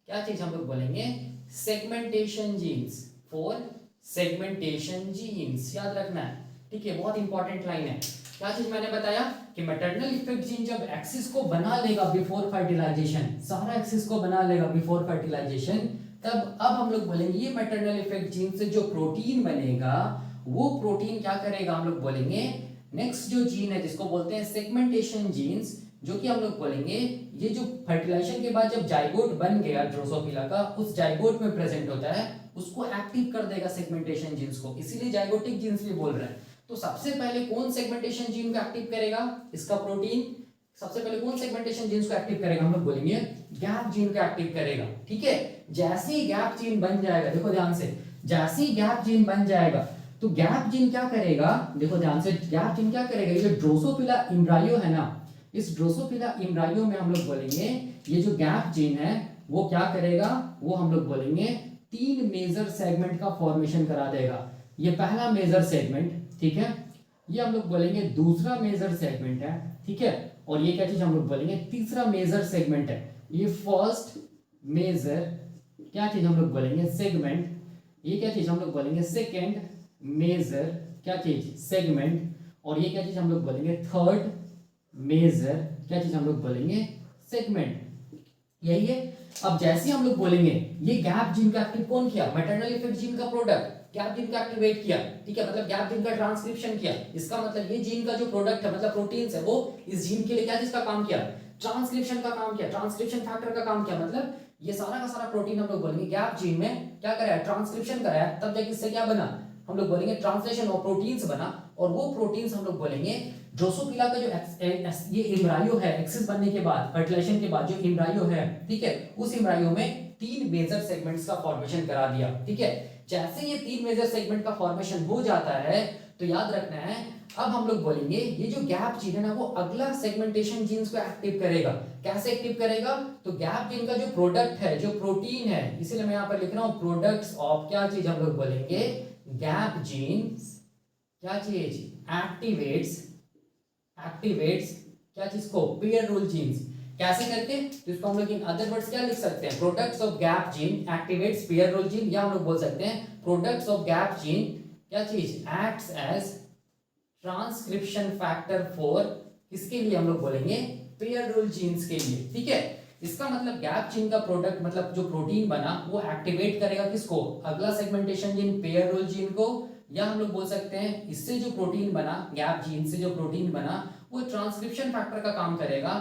क्या चीज हम लोग बोलेंगे, segmentation genes, for segmentation genes, याद रखना है, ठीक है, बहुत इंपॉर्टेंट लाइन है। क्या चीज मैंने बताया कि मैटरनल इफेक्ट जीन जब एक्सिस को बना लेगा बिफोर फर्टिलाइजेशन, सारा एक्सिस को बना लेगा बिफोर फर्टिलाइजेशन, तब अब हम लोग बोलेंगे ये मैटरनल इफेक्ट जीन से जो प्रोटीन बनेगा, वो प्रोटीन क्या करेगा, हम लोग बोलेंगे नेक्स्ट जो जीन है जिसको बोलते हैं सेगमेंटेशन जीन्स, जो कि हम लोग बोलेंगे ये जो फर्टिलाइजेशन के बाद जब जाइगोट बन गया ड्रोसोफिला का, उस जाइगोट में प्रेजेंट होता है, उसको एक्टिव कर देगा सेगमेंटेशन जीन्स को, इसीलिए जाइगोटिक जीन्स भी बोल रहे हैं। तो सबसे पहले कौन सेगमेंटेशन जीन को एक्टिव करेगा, इसका प्रोटीन सबसे पहले कौन सेगमेंटेशन जीन्स को एक्टिव करेगा, हम लोग बोलेंगे गैप जीन को एक्टिव करेगा, ठीक है। जैसे ही गैप जीन बन जाएगा, देखो ध्यान से, जैसे ही गैप जीन बन जाएगा तो गैप जीन क्या करेगा, देखो ध्यान से, गैप जीन क्या करेगा, ये ड्रोसोफिला एम्ब्रायो है ना, इस ड्रोसोफिला एम्ब्रायो में हम लोग बोलेंगे ये जो गैप जीन है वो क्या करेगा, वो हम लोग बोलेंगे 3 मेजर सेगमेंट का फॉर्मेशन करा देगा। ये पहला मेजर सेगमेंट, ठीक है, ये हम लोग बोलेंगे दूसरा मेजर सेगमेंट है, ठीक है, और ये क्या चीज हम लोग बोलेंगे तीसरा मेजर सेगमेंट है। ये फर्स्ट मेजर क्या चीज हम लोग बोलेंगे सेगमेंट, ये क्या चीज हम लोग बोलेंगे सेकंड मेजर क्या चीज सेगमेंट, और ये क्या चीज हम लोग बोलेंगे थर्ड मेजर क्या चीज हम लोग बोलेंगे सेगमेंट, यही है। अब जैसे हम लोग बोलेंगे ये गैप जीन का एक्टिव कौन किया, मैटरनल इफेक्ट जीन का प्रोडक्ट गैप जीन का एक्टिवेट किया, ठीक है, मतलब गैप जीन का ट्रांसक्रिप्शन किया, इसका मतलब ये जीन का जो प्रोडक्ट है मतलब प्रोटीन्स है, वो इस जीन के लिए क्या चीज का काम किया, ट्रांसक्रिप्शन का काम किया, ट्रांसक्रिप्शन फैक्टर का काम किया, मतलब ये सारा का सारा प्रोटीन हम लोग बोलेंगे गैप जीन में क्या कराया, ट्रांसक्रिप्शन कराया, तब जाके इससे क्या बना, हम लोग बोलेंगे ट्रांसलेशन ऑफ प्रोटीन्स बना, और वो प्रोटीन्स हम लोग बोलेंगे ड्रोसोफिला का जो ये एम्ब्रायो है, एक्सिस बनने के बाद फर्टिलाइजेशन के बाद जो एम्ब्रायो है, ठीक है, उस एम्ब्रायो में 3 मेजर सेगमेंट्स का फॉर्मेशन करा दिया, ठीक है। जैसे ये 3 मेजर सेगमेंट का फॉर्मेशन हो जाता है तो याद रखना है, अब हम लोग बोलेंगे ये जो गैप जीन है ना, वो अगला सेगमेंटेशन जीन्स को एक्टिव करेगा। कैसे एक्टिव करेगा, तो गैप जीन का जो प्रोडक्ट है, जो प्रोटीन है, इसीलिए मैं यहाँ पर लिख रहा हूँ प्रोडक्ट्स ऑफ क्या चीज हम लोग बोलेंगे गैप जीन्स, क्या चीज एक्टिवेट्स क्या चीज को, पेयर रूल जीन्स। कैसे करके, तो इसको हम लोग इन अदर वर्ड्स क्या लिख सकते हैं, products of gap gene activates pair rule gene, या हम लोग बोल सकते हैं प्रोडक्ट्स ऑफ गैप जीन क्या चीज acts as transcription factor for, किसके लिए हम लोग बोलेंगे पेयर रूल जीन्स के लिए, ठीक है। इसका मतलब गैप जीन का प्रोडक्ट मतलब जो प्रोटीन बना वो एक्टिवेट करेगा किसको, अगला segmentation gene pair rule gene को, या हम लोग बोल सकते हैं इससे जो प्रोटीन बना, गैप जीन से जो प्रोटीन बना वो ट्रांसक्रिप्शन फैक्टर का काम करेगा,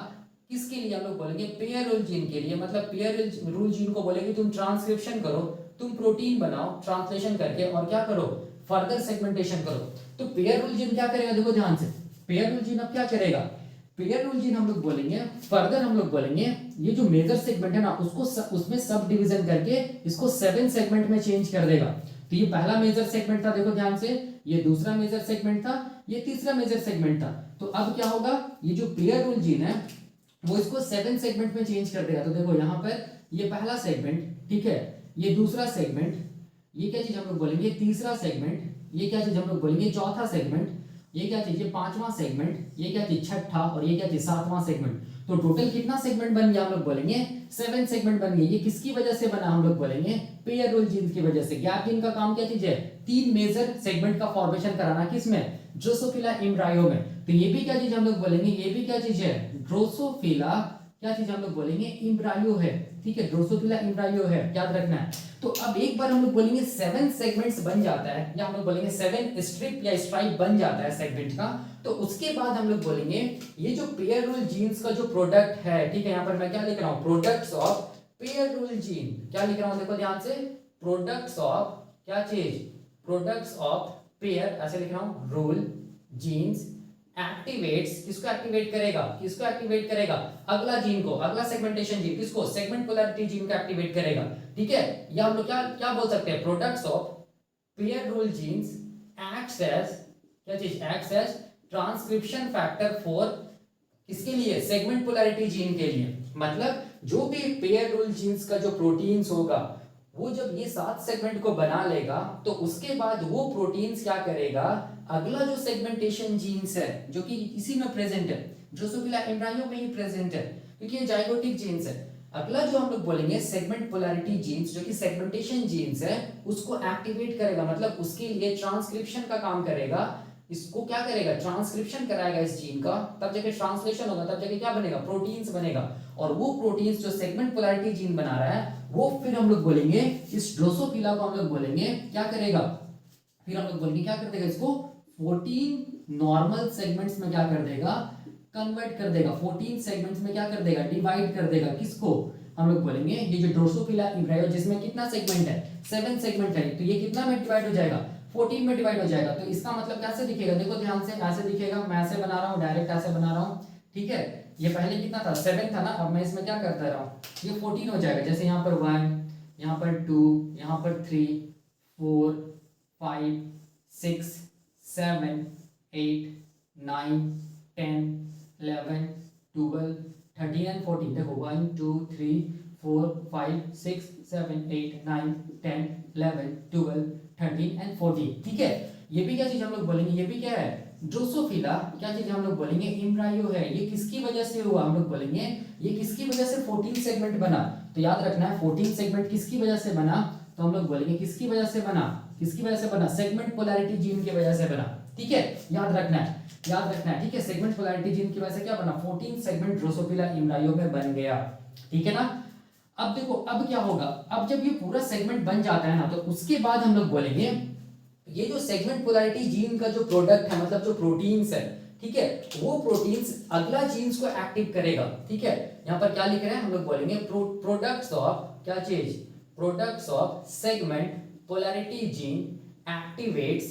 किसके लिए, हम लोग बोलेंगे पेयर रूल जीन के लिए, मतलब पेयर रूल जीन को बोलेंगे तुम ट्रांसक्रिप्शन करो, तुम प्रोटीन बनाओ ट्रांसलेशन करके, और क्या करो फर्दर सेगमेंटेशन करो। तो पेयर रूल जीन क्या करेगा, देखो ध्यान से, पेयर रूल जीन अब क्या करेगा, पेयर रूल जीन हम लोग बोलेंगे फर्दर, हम लोग बोलेंगे ये जो मेजर सेगमेंट है ना उसको उसमें सब डिवीजन करके इसको 7 सेगमेंट में चेंज कर देगा। तो ये पहला मेजर सेगमेंट था, देखो ध्यान से, ये दूसरा मेजर सेगमेंट था, ये तीसरा मेजर सेगमेंट था। तो अब क्या होगा, ये जो पेयर रूल जीन है वो इसको 7 सेगमेंट में चेंज कर देगा। तो देखो यहाँ पर ये पहला सेगमेंट, ठीक है, ये दूसरा सेगमेंट, ये क्या चीज हम लोग बोलेंगे तीसरा सेगमेंट, ये क्या चीज हम लोग बोलेंगे चौथा सेगमेंट, ये क्या चीज, ये 5वां सेगमेंट, ये क्या चीज छठा, और ये क्या चीज 7वां सेगमेंट। तो टोटल कितना सेगमेंट बन गया, हम लोग बोलेंगे 7 सेगमेंट बन गए। ये किसकी वजह से बना, हम लोग बोलेंगे पेयर रूल जीन की वजह से। गैप जीन का काम क्या चीज है, 3 मेजर सेगमेंट का फॉर्मेशन कराना, किसमें, ड्रोसोफिला एम्ब्रायो में। तो ये भी क्या चीज हम लोग बोलेंगे, ये भी क्या चीज है, ड्रोसोफिला क्या चीज हम लोग बोलेंगे एम्ब्रायो है, ठीक है, ड्रोसोफिला एम्ब्रायो है, याद रखना है। तो अब एक बार हम लोग बोलेंगे 7 सेगमेंट्स बन जाता है, या हम लोग बोलेंगे 7 स्ट्रिप या स्ट्राइप बन जाता है सेगमेंट का, तो उसके बाद हम लोग बोलेंगे ये जो पेयर रूल जीन्स का जो प्रोडक्ट है, ठीक है, यहाँ पर मैं क्या लिख रहा हूँ, products of pair rule gene, क्या लिख रहा हूँ, देखो ध्यान से, प्रोडक्ट्स ऑफ क्या चीज, प्रोडक्ट्स ऑफ पेयर, ऐसे लिख रहा हूँ रूल जीन्स एक्टिवेट्स, किसको एक्टिवेट करेगा, किसको एक्टिवेट करेगा, अगला जीन को, अगला सेगमेंटेशन जीन, किसको, सेगमेंट पोलैरिटी जीन को एक्टिवेट करेगा। ठीक है, या हम लोग क्या क्या बोल सकते हैं, products of pair rule genes acts as, क्या चीज, acts as transcription factor for, किसके लिए, सेगमेंट पोलैरिटी जीन के लिए। मतलब जो भी पेयर रूल जीन्स का जो प्रोटीन्स होगा, वो जब ये 7 सेगमेंट को बना लेगा तो उसके बाद वो प्रोटीन्स क्या करेगा, अगला जो सेगमेंटेशन जीन्स है जो कि इसी में प्रेजेंट है, ड्रोसोफिला एम्ब्रायो में ही प्रेजेंट है क्योंकि ये जाइगोटिक जीन्स है, अगला जो हम लोग बोलेंगे सेगमेंट पोलैरिटी जीन्स जो कि सेगमेंटेशन जीन्स है उसको एक्टिवेट करेगा, मतलब उसके लिए ट्रांसक्रिप्शन का काम करेगा, इसको क्या करेगा, ट्रांसक्रिप्शन कराएगा इस जीन का, तब जाके ट्रांसलेशन होगा, तब जाके क्या बनेगा, प्रोटीन्स बनेगा, और वो प्रोटीन्स जो सेगमेंट पोलैरिटी जीन बना रहा है वो फिर हम लोग बोलेंगे इस ड्रोसोफिला को हम लोग बोलेंगे क्या करेगा, फिर हम लोग बोलेंगे क्या कर देगा, इसको 14 नॉर्मल सेगमेंट्स में क्या कर देगा, कन्वर्ट कर देगा, 14 सेगमेंट्स में क्या कर देगा, डिवाइड कर देगा, किसको, हम लोग बोलेंगे ये जो ड्रोसोफिला एम्ब्रायो जिसमें कितना सेगमेंट है, 7 सेगमेंट है, तो ये कितना में डिवाइड हो जाएगा, 14 में डिवाइड हो जाएगा। तो इसका मतलब कैसे दिखेगा, देखो ध्यान से, ऐसे दिखेगा, मैं ऐसे बना रहा हूँ, डायरेक्ट ऐसे बना रहा हूँ, ठीक है, ये पहले कितना था, 7 था ना, अब मैं इसमें क्या करता रहा हूँ, ये 14 हो जाएगा, जैसे यहाँ पर 1, यहाँ पर 2, यहाँ पर 3, 4, 5, 6, 7, 8, 9, 10, 11, 12, 13 एंड 14, देखो 1, 2, 3, 4, 5, 6, 7, 8, 9, 10, 11, 12, 13 एंड 14, ठीक है। ये भी क्या चीज हम लोग बोलेंगे, ये भी क्या है, ड्रोसोफिला, क्या चीज हम लोग बोलेंगे, एम्ब्रायो है, ये किसकी वजह से हुआ, हम लोग बोलेंगे ये किसकी वजह से 14 सेगमेंट बना, तो याद रखना है 14 सेगमेंट किसकी वजह से बना, तो हम लोग बोलेंगे किसकी वजह से बना, किसकी वजह से बना, सेगमेंट पोलैरिटी जीन की वजह से बना, ठीक है, याद रखना है, याद रखना है, ठीक है, सेगमेंट पोलैरिटी जीन की वजह से क्या बना, 14 सेगमेंट ड्रोसोफिला एम्ब्रायो में बन गया, ठीक है ना। अब देखो अब क्या होगा, अब जब ये पूरा सेगमेंट बन जाता है ना तो उसके बाद हम लोग बोलेंगे ये जो सेगमेंट पोलैरिटी जीन का जो प्रोडक्ट है, मतलब जो प्रोटीन्स है, ठीक है, वो प्रोटीन्स अगला जीन्स को एक्टिव करेगा, ठीक है, यहाँ पर क्या लिख रहे हैं, हम लोग बोलेंगे प्रोडक्ट्स ऑफ, क्या चीज, products of segment polarity gene activates,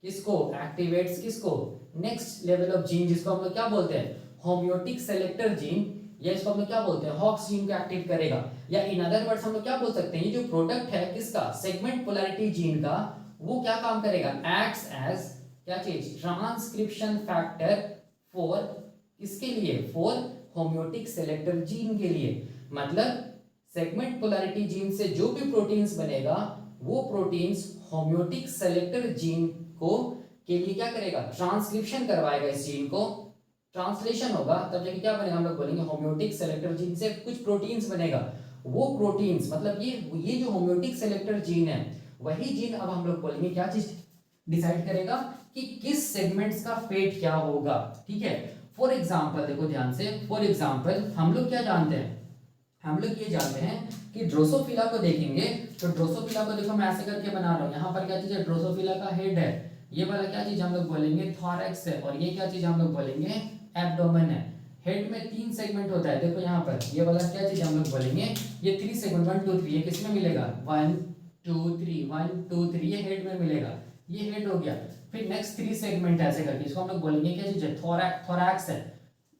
किसको, एक्टिवेट्स किसको, नेक्स्ट लेवल ऑफ जीन, जिसको हम लोग क्या बोलते हैं, होम्योटिक सेलेक्टर जीन, या इसको हम लोग क्या बोलते हैं, हॉक्स जीन को एक्टिव करेगा, या इन अदर वर्ड्स हम लोग क्या बोल सकते हैं, ये जो प्रोडक्ट है किसका, सेगमेंट पोलैरिटी जीन का, वो क्या काम करेगा, एक्ट्स एज, क्या चीज, ट्रांसक्रिप्शन फैक्टर फॉर, किसके लिए, फॉर होम्योटिक सेलेक्टर जीन के लिए, मतलब सेगमेंट पोलैरिटी जीन से जो भी प्रोटीन्स बनेगा वो प्रोटीन्स होम्योटिक सेलेक्टर जीन को के लिए क्या करेगा, ट्रांसक्रिप्शन करवाएगा, इस जीन को ट्रांसलेशन होगा, तब जाके क्या बनेगा, हम लोग बोलेंगे होम्योटिक सेलेक्टर जीन से कुछ प्रोटीन्स बनेगा, वो प्रोटीन्स मतलब ये जो होम्योटिक सेलेक्टर जीन है वही जीन अब हम लोग बोलेंगे क्या चीज डिसाइड करेगा कि किस सेगमेंट्स का फेट क्या होगा, ठीक है। फॉर एग्जांपल देखो ध्यान से, फॉर एग्जांपल हम लोग क्या जानते हैं, हम लोग ये जानते हैं कि ड्रोसोफिला को देखेंगे तो ड्रोसोफिला को देखो मैं ऐसे करके बना रहा हूँ, यहाँ पर क्या चीज है, ड्रोसोफिला का हेड है, ये वाला क्या चीज हम लोग बोलेंगे थॉरैक्स है, और ये क्या चीज हम लोग बोलेंगे एब्डोमेन है। हेड में 3 सेगमेंट होता है, देखो यहाँ पर ये वाला क्या चीज हम लोग बोलेंगे, ये 3 सेगमेंट 1 2 3, ये किसमें मिलेगा, 1 2 3 1 2 3, ये हेड में मिलेगा, ये हेड हो गया। फिर नेक्स्ट 3 सेगमेंट ऐसे करके इसको हम लोग बोलेंगे क्या चीज है, थोरैक्स है,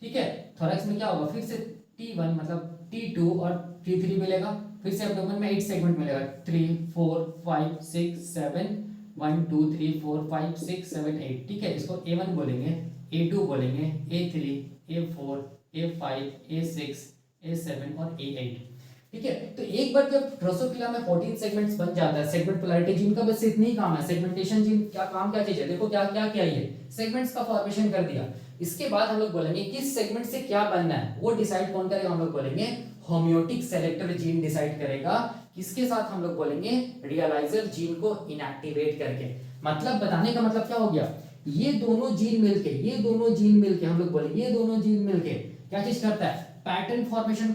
ठीक है। थोरैक्स में क्या होगा, फिर से T1 मतलब T2 और T3 मिलेगा, फिर से एब्डोमेन में 8 सेगमेंट मिलेगा, 3 4 5 6 7 1 2 3 4 5 6 7 8, ठीक है। इसको A1 बोलेंगे, A2 बोलेंगे, A3 A4 A5 A6 A7 और A8, ठीक है। तो एक बार जब ड्रोसोफिला में 14 सेगमेंट्स बन जाता है, सेगमेंट पोलैरिटी जीन का बस इतना ही काम है, सेगमेंटेशन जीन क्या काम, क्या चीज है, देखो क्या क्या किया, ये सेगमेंट्स का फॉर्मेशन कर दिया। इसके बाद हम लोग बोलेंगे किस सेगमेंट से क्या बनना है, वो डिसाइड कौन करेगा, हम लोग बोलेंगे होम्योटिक सेलेक्टर जीन डिसाइड करेगा, किसके साथ, हम लोग बोलेंगे रियलाइजर जीन को इनएक्टिवेट करके। मतलब बताने का मतलब क्या हो गया, ये दोनों जीन मिलके हम लोग बोलेंगे ये दोनों जीन मिलके क्या चीज करता है, पैटर्न फॉर्मेशन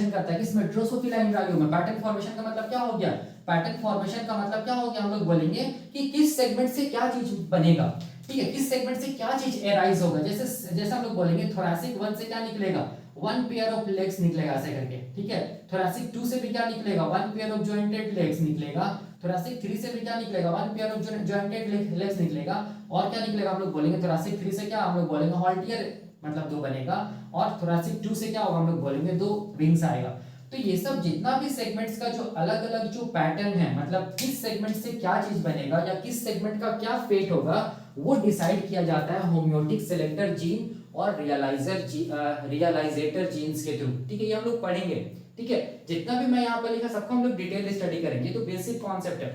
करता है, किसमें, ड्रोसोफिला एम्ब्रायो में। पैटर्न फॉर्मेशन का मतलब क्या हो गया, पैटर्न फॉर्मेशन का मतलब क्या हो गया, हम लोग बोलेंगे कि किस सेगमेंट से क्या चीज बनेगा, ठीक है, किस सेगमेंट से क्या चीज एराइज होगा, जैसे जैसे हम लोग बोलेंगे थोरैसिक 1 से क्या निकलेगा, वन पेयर ऑफ लेग्स निकलेगा ऐसे करके, ठीक है। थोरैसिक 2 से भी क्या निकलेगा, one pair of jointed legs निकलेगा। थोरैसिक 3 से भी क्या निकलेगा, one pair of jointed legs निकलेगा। और क्या निकलेगा हम लोग बोलेंगे, थोरैसिक 3 से क्या हम लोग बोलेंगे हॉल्टियर, मतलब 2 बनेगा। और थोरैसिक 2 से क्या होगा, हम लोग बोलेंगे 2 विंग्स आएगा। तो ये सब जितना भी सेगमेंट्स का जो अलग अलग जो पैटर्न है, मतलब किस सेगमेंट से क्या चीज बनेगा या किस सेगमेंट का क्या फेट होगा, वो डिसाइड किया जाता है होम्योटिक सेलेक्टर जीन और रियलाइजेटर जीन्स के थ्रू, ठीक है। ये हम लोग पढ़ेंगे, ठीक है। जितना भी मैं यहाँ पर लिखा सबको हम लोग डिटेल स्टडी करेंगे, तो बेसिक कॉन्सेप्ट है।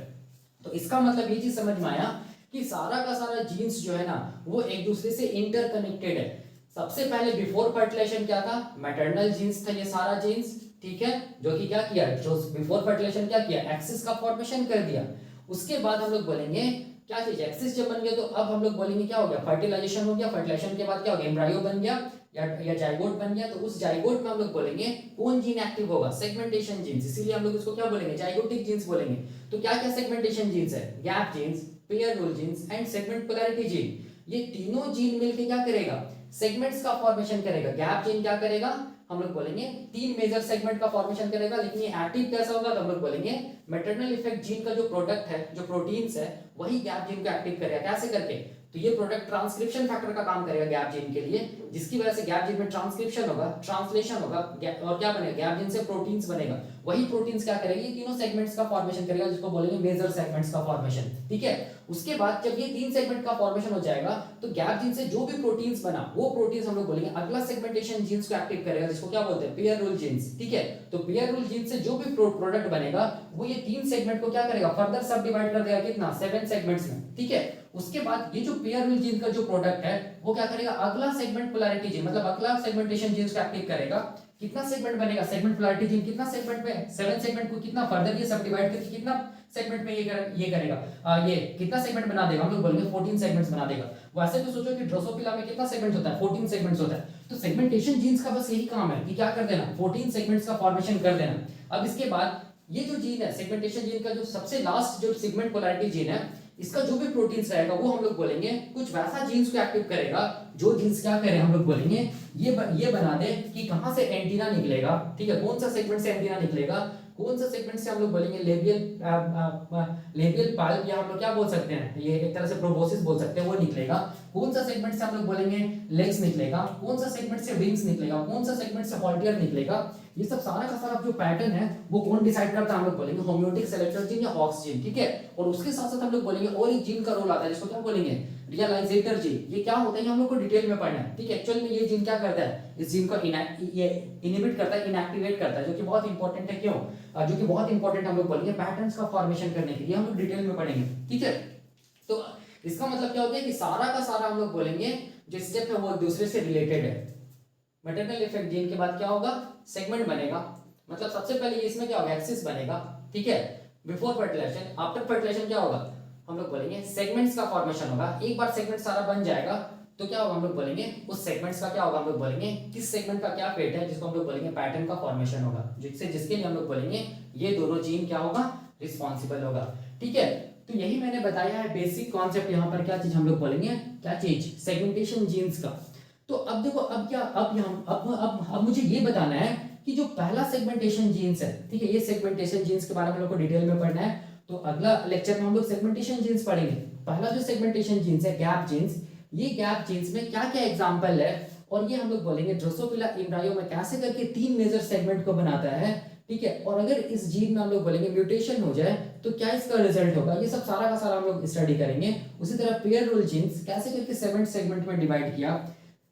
तो इसका मतलब ये चीज समझ में आया कि सारा का सारा जीन्स जो है ना वो एक दूसरे से इंटरकनेक्टेड है। सबसे पहले बिफोर फर्टिलाइजेशन क्या था, मैटरनल जीन्स था ये सारा जीन्स, ठीक है, जो कि क्या किया, जो बिफोर फर्टिलाइजेशन क्या किया, एक्सिस का फॉर्मेशन कर दिया। उसके बाद हम लोग बोलेंगे क्या चीज, एक्सिस जब बन गया तो अब हम लोग बोलेंगे क्या हो गया, फर्टिलाइजेशन हो गया। फर्टिलाइजेशन के बाद क्या हो गया, एम्ब्रायो बन गया या जाइगोट बन गया। तो उस जाइगोट में हम लोग बोलेंगे कौन जीन एक्टिव होगा, सेगमेंटेशन जीन्स, इसीलिए हम लोग इसको क्या बोलेंगे, जाइगोटिक जीन्स बोलेंगे। तो क्या क्या सेगमेंटेशन जीन्स है, gap genes, pair rule jeans and segment polarity gene. ये तीनों जीन मिलके क्या करेगा, सेगमेंट्स का फॉर्मेशन करेगा। गैप जीन क्या करेगा, हम लोग बोलेंगे 3 मेजर सेगमेंट का फॉर्मेशन करेगा। लेकिन ये एक्टिव कैसा होगा, तो हम लोग बोलेंगे मैटरनल इफेक्ट जीन का जो प्रोडक्ट है, जो प्रोटीन्स है, वही गैप जीन को एक्टिव करेगा। कैसे करके, तो ये प्रोडक्ट ट्रांसक्रिप्शन फैक्टर का काम करेगा गैप जीन के लिए, जिसकी वजह से गैप जीन में ट्रांसक्रिप्शन होगा, ट्रांसलेशन होगा और क्या बनेगा, गैप जीन से प्रोटीन्स बनेगा। वही प्रोटीन्स क्या करेगी, तीनों सेगमेंट्स का फॉर्मेशन करेगा, जिसको बोलेंगे मेजर सेगमेंट्स का फॉर्मेशन, ठीक है। उसके बाद जब ये 3 सेगमेंट का फॉर्मेशन हो जाएगा तो गैप जीन से जो भी प्रोटीन्स बना वो प्रोटीन्स हम लोग बोलेंगे अगला सेगमेंटेशन जीन्स को एक्टिव करेगा, जिसको क्या बोलते हैं, पेयर रूल जीन्स, ठीक है। तो पेयर रूल जीन से जो भी प्रोडक्ट बनेगा वो ये 3 सेगमेंट को क्या करेगा, फर्दर सब डिवाइड कर देगा, कितना, 7 सेगमेंट्स में, ठीक है। उसके बाद ये जो पेयर रूल जीन का जो प्रोडक्ट है वो क्या करेगा, अगला सेगमेंट पोलैरिटी जीन, मतलब अगला सेगमेंटेशन जीन्स को एक्टिव करेगा। कितना सेगमेंट बनेगा, सेगमेंट पोलैरिटी जीन कितना सेगमेंट में, 7 सेगमेंट को कितना फर्दर ये सब डिवाइड करके कितना सेगमेंट में ये करेगा, ये कितना सेगमेंट बना देगा, हम लोग बोलेंगे 14 सेगमेंट्स बना देगा। वैसे तो सोचो कि ड्रोसोफिला में कितना सेगमेंट होता है, 14 सेगमेंट्स होता है। तो सेगमेंटेशन जीन्स का बस यही काम है कि क्या कर देना, 14 सेगमेंट्स का फॉर्मेशन कर देना। अब इसके बाद ये जो जीन है, सेगमेंटेशन जीन का जो सबसे लास्ट जो सेगमेंट पोलैरिटी जीन है, इसका जो भी प्रोटीन्स रहेगा वो हम लोग बोलेंगे कुछ वैसा जीन्स को एक्टिव करेगा जो जीन्स क्या करें, हम लोग बोलेंगे ये बना दे कि कहां से एंटीना निकलेगा, ठीक है, कौन सा सेगमेंट से एंटीना निकलेगा, कौन सा सेगमेंट से हम लोग बोलेंगे लेबियल पाल्प, या हम लोग क्या बोल सकते हैं, ये एक तरह से प्रोबोसिस बोल सकते हैं, वो निकलेगा। कौन सा सेगमेंट से हम लोग बोलेंगे लेग्स निकलेगा, कौन सा सेगमेंट से विंग्स निकलेगा, कौन सा सेगमेंट से हॉल्टियर निकलेगा। ये सब सारा का सारा जो पैटर्न है वो कौन डिसाइड करता है, हम लोग बोलेंगे होम्योटिक सेलेक्टर जीन या हॉक्स जीन, ठीक है। और उसके साथ साथ हम लोग बोलेंगे और एक जीन का रोल आता है जिसको क्या बोलेंगे, रियलाइजेटर जीन। ये क्या होता है हम लोग को डिटेल में पढ़ना है, ठीक है। एक्चुअल में ये जीन क्या करता है, इस जीन को इनहिबिट करता है, इनएक्टिवेट करता है, जो कि बहुत इंपॉर्टेंट है। क्यों, जो कि बहुत इंपॉर्टेंट हम लोग बोलेंगे पैटर्न्स का फॉर्मेशन करने के लिए, हम लोग डिटेल में पढ़ेंगे, ठीक है। तो इसका मतलब क्या होता है कि सारा का सारा हम लोग बोलेंगे जो स्टेप है वो दूसरे से रिलेटेड है। मैटरनल इफेक्ट जीन के बाद क्या होगा, सेगमेंट बनेगा, मतलब सबसे पहले इसमें क्या होगा, एक्सिस बनेगा, ठीक है। बिफोर फर्टिलाइजेशन, आफ्टर फर्टिलाइजेशन क्या होगा, हम लोग बोलेंगे सेगमेंट्स का फॉर्मेशन होगा। एक बार सेगमेंट सारा बन जाएगा तो क्या होगा, हम लोग बोलेंगे उस सेगमेंट्स का क्या होगा, हम लोग बोलेंगे किस सेगमेंट का क्या फेट है, जिसको हम लोग बोलेंगे पैटर्न का फॉर्मेशन होगा, जिसके लिए हम लोग बोलेंगे ये दोनों जीन क्या होगा, रिस्पॉन्सिबल होगा, ठीक है। तो यही मैंने बताया है बेसिक कॉन्सेप्ट, यहाँ पर क्या चीज हम लोग बोलेंगे, क्या चीज, सेगमेंटेशन जीन्स का। तो अब देखो, अब क्या, अब मुझे ये बताना है कि जो पहला सेगमेंटेशन जीन्स है, ठीक है, ये सेगमेंटेशन जीन्स के बारे में हम लोग को डिटेल में पढ़ना है। तो अगला लेक्चर में हम लोग सेगमेंटेशन जीन्स पढ़ेंगे। पहला जो सेगमेंटेशन जीन्स है गैप जीन्स, ये गैप जीन्स में क्या क्या एग्जांपल है, और ये हम लोग बोलेंगे ड्रोसोफिला एम्ब्रायो में कैसे करके 3 मेजर सेगमेंट को बनाता है, ठीक है। और अगर इस जीन में हम लोग बोलेंगे म्यूटेशन हो जाए तो क्या इसका रिजल्ट होगा, ये सब सारा का सारा हम लोग स्टडी करेंगे। उसी तरह पेयर रूल जीन्स कैसे करके 7 सेगमेंट में डिवाइड किया,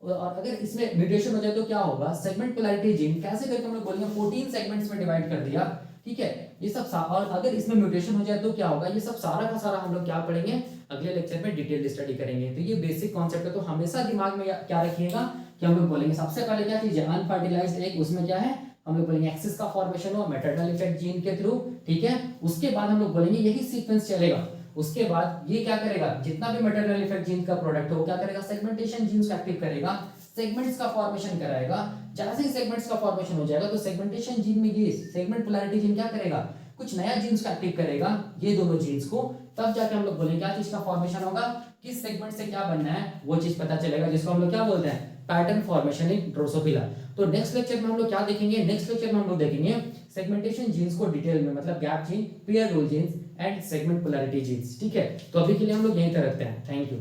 और अगर इसमें म्यूटेशन हो जाए तो क्या होगा, सेगमेंट पोलैरिटी जीन कैसे करके हम लोग बोलेंगे 14 सेगमेंट्स में डिवाइड कर दिया, ठीक है। ये सब और अगर इसमें म्यूटेशन हो जाए तो क्या होगा, ये सब सारा का सारा हम लोग क्या पढ़ेंगे, अगले लेक्चर में डिटेल स्टडी करेंगे। तो ये बेसिक कॉन्सेप्ट है, तो हमेशा दिमाग में क्या रखिएगा कि हम लोग बोलेंगे सबसे पहले क्या चीज है, अनफर्टिलाइज्ड एग, उसमें क्या है, हम लोग बोलेंगे एक्सिस का फॉर्मेशन हुआ मैटरनल इफेक्ट जीन के थ्रू, ठीक है। उसके बाद हम लोग बोलेंगे यही सीक्वेंस चलेगा। उसके बाद ये क्या करेगा, जितना भी मैटरनल इफेक्ट जीन का प्रोडक्ट हो क्या करेगा, सेगमेंटेशन जीन्स को एक्टिव करेगा, सेगमेंट्स का फॉर्मेशन कराएगा। जैसे ही सेगमेंट्स का फॉर्मेशन हो जाएगा तो सेगमेंटेशन जीन में ये सेगमेंट पोलैरिटी जीन क्या करेगा, कुछ नया जीन्स को एक्टिव करेगा ये दोनों जीन्स को, तब जाके हम लोग बोलेंगे क्या चीज का फॉर्मेशन होगा, किस सेगमेंट से क्या बनना है वो चीज पता चलेगा, जिसको हम लोग क्या बोलते हैं पैटर्न फॉर्मेशन इन ड्रोसोफिला। तो नेक्स्ट लेक्चर में हम लोग क्या देखेंगे, नेक्स्ट लेक्चर में हम लोग देखेंगे सेगमेंटेशन जीन्स को डिटेल में, मतलब gap gene, pair rule genes and segment polarity genes. ठीक है, तो अभी के लिए हम लोग यहीं तक रखते हैं। Thank you.